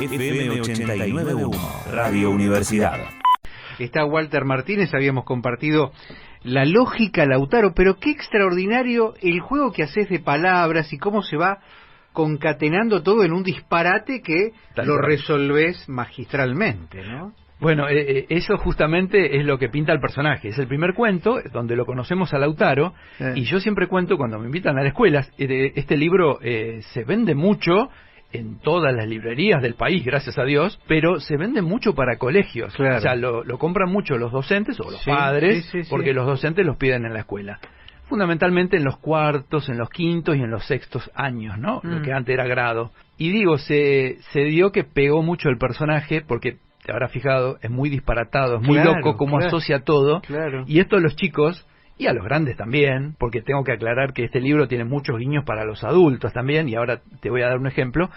FM 89.1, Radio Universidad. Está Walter Martínez, habíamos compartido la lógica, Lautaro, pero qué extraordinario el juego que haces de palabras y cómo se va concatenando todo en un disparate que lo resolvés magistralmente, ¿no? Bueno, eso justamente es lo que pinta el personaje. Es el primer cuento donde lo conocemos a Lautaro, y yo siempre cuento cuando me invitan a las escuelas, este libro se vende mucho en todas las librerías del país, gracias a Dios, pero se vende mucho para colegios. Claro. O sea, lo compran mucho los docentes o los padres, porque los docentes los piden en la escuela. Fundamentalmente en los cuartos, en los quintos y en los sextos años, ¿no? Lo que antes era grado. Y digo, se dio que pegó mucho el personaje, porque te habrás fijado, es muy disparatado, es muy loco cómo asocia todo. Claro. Y esto a los chicos, y a los grandes también, porque tengo que aclarar que este libro tiene muchos guiños para los adultos también, y ahora te voy a dar un ejemplo,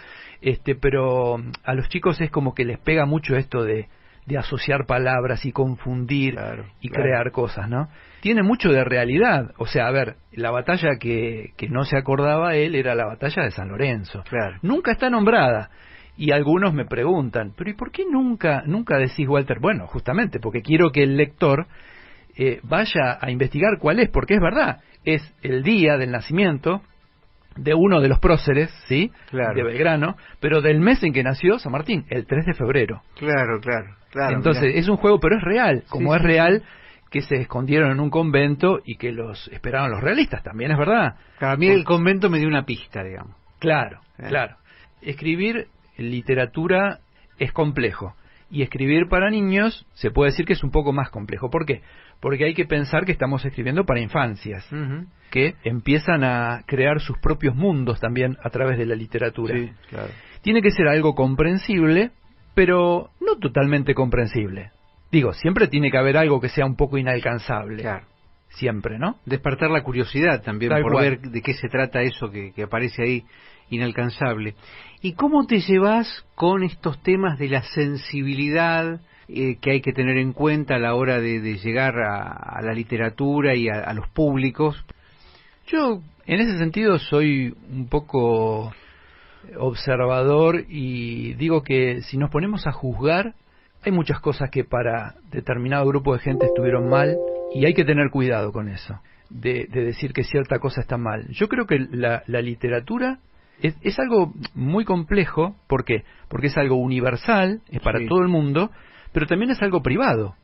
pero a los chicos es como que les pega mucho esto de asociar palabras y confundir crear cosas, ¿no? Tiene mucho de realidad. O sea, a ver, la batalla que no se acordaba él era la batalla de San Lorenzo. Claro. Nunca está nombrada. Y algunos me preguntan, pero ¿y por qué nunca decís, Walter? Bueno, justamente porque quiero que el lector vaya a investigar cuál es, porque es verdad, es el día del nacimiento de uno de los próceres, ¿sí? Claro. De Belgrano, pero del mes en que nació San Martín, el 3 de febrero. Claro. Entonces, mirá, es un juego, pero es real, como es real que se escondieron en un convento y que los esperaban los realistas, también es verdad. A mí el convento me dio una pista, digamos. Claro. Escribir literatura es complejo, y escribir para niños se puede decir que es un poco más complejo. ¿Por qué? Porque hay que pensar que estamos escribiendo para infancias, que empiezan a crear sus propios mundos también a través de la literatura. Sí, claro. Tiene que ser algo comprensible, pero no totalmente comprensible. Digo, siempre tiene que haber algo que sea un poco inalcanzable. Claro. Siempre, ¿no? Despertar la curiosidad también por ver de qué se trata eso que aparece ahí inalcanzable. ¿Y cómo te llevas con estos temas de la sensibilidad que hay que tener en cuenta a la hora de llegar a la literatura y a los públicos? Yo, en ese sentido, soy un poco observador y digo que si nos ponemos a juzgar, hay muchas cosas que para determinado grupo de gente estuvieron mal y hay que tener cuidado con eso, de decir que cierta cosa está mal. Yo creo que la literatura es algo muy complejo. ¿Por qué? Porque es algo universal, es para todo el mundo, pero también es algo privado.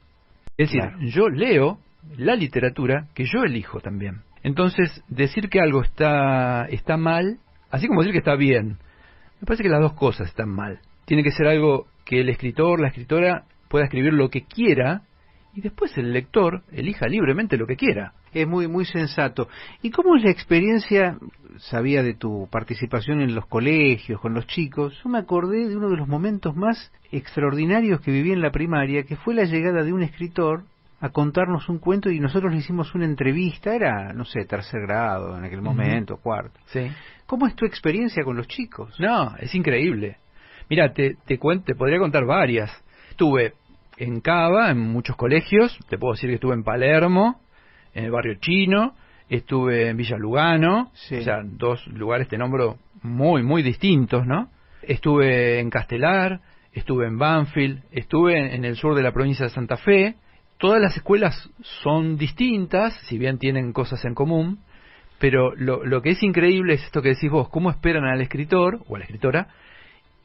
Es decir, yo leo la literatura que yo elijo también. Entonces, decir que algo está mal, así como decir que está bien, me parece que las dos cosas están mal. Tiene que ser algo que el escritor, la escritora pueda escribir lo que quiera, y después el lector elija libremente lo que quiera. Es muy sensato. ¿Y cómo es la experiencia? Sabía de tu participación en los colegios, con los chicos. Yo me acordé de uno de los momentos más extraordinarios que viví en la primaria, que fue la llegada de un escritor a contarnos un cuento, y nosotros le hicimos una entrevista. Era, no sé, tercer grado en aquel momento, cuarto. Sí. ¿Cómo es tu experiencia con los chicos? No, es increíble. Mira, te podría contar varias. Estuve en Cava, en muchos colegios. Te puedo decir que estuve en Palermo, en el barrio chino, estuve en Villa Lugano, o sea, dos lugares te nombro muy distintos, ¿no? Estuve en Castelar, estuve en Banfield, estuve en el sur de la provincia de Santa Fe. Todas las escuelas son distintas, si bien tienen cosas en común, pero lo que es increíble es esto que decís vos, cómo esperan al escritor o a la escritora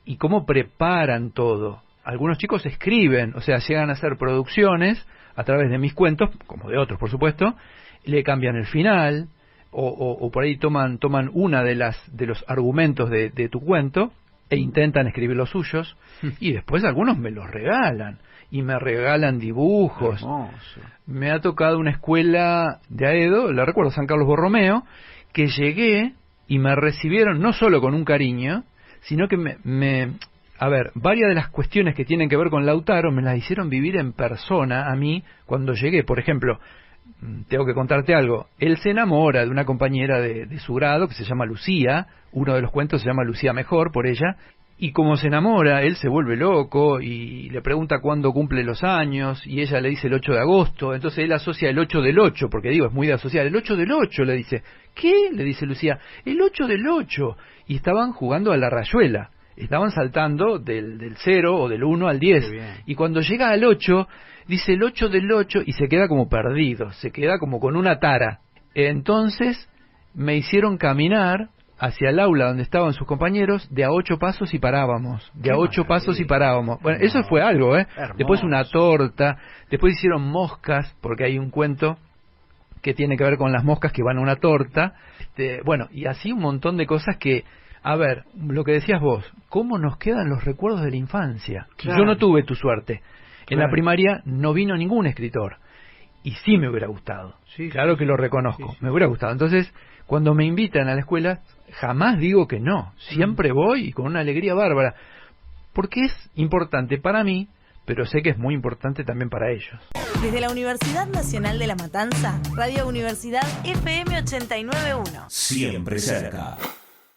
y cómo preparan todo. Algunos chicos escriben, o sea, llegan a hacer producciones a través de mis cuentos, como de otros por supuesto, le cambian el final, o por ahí toman una de los argumentos de tu cuento e intentan escribir los suyos, y después algunos me los regalan, y me regalan dibujos. Hermoso. Me ha tocado una escuela de Aedo, la recuerdo, San Carlos Borromeo, que llegué y me recibieron no solo con un cariño, sino que a ver, varias de las cuestiones que tienen que ver con Lautaro me las hicieron vivir en persona a mí cuando llegué. Por ejemplo, tengo que contarte algo. Él se enamora de una compañera de su grado que se llama Lucía. Uno de los cuentos se llama Lucía Mejor, por ella. Y como se enamora, él se vuelve loco y le pregunta cuándo cumple los años, y ella le dice el 8 de agosto. Entonces él asocia el 8 del 8, porque digo, es muy de asociar. El 8 del 8, le dice. ¿Qué? Le dice Lucía. El 8 del 8. Y estaban jugando a la rayuela. estaban saltando del 0 o del 1 al 10. Y cuando llega al 8, dice el 8 del 8 y se queda como perdido, se queda como con una tara. Entonces me hicieron caminar hacia el aula donde estaban sus compañeros de a 8 pasos y parábamos, Bueno, eso fue algo, Hermoso. Después una torta, después hicieron moscas, porque hay un cuento que tiene que ver con las moscas que van a una torta, bueno, y así un montón de cosas que, a ver, lo que decías vos, ¿cómo nos quedan los recuerdos de la infancia? Claro. Yo no tuve tu suerte. En Claro. la primaria no vino ningún escritor, y sí me hubiera gustado, Sí, claro sí, que lo reconozco, sí, sí. me hubiera gustado. Entonces, cuando me invitan a la escuela, jamás digo que no, siempre voy y con una alegría bárbara, porque es importante para mí, pero sé que es muy importante también para ellos. Desde la Universidad Nacional de La Matanza, Radio Universidad FM 89.1. Siempre cerca.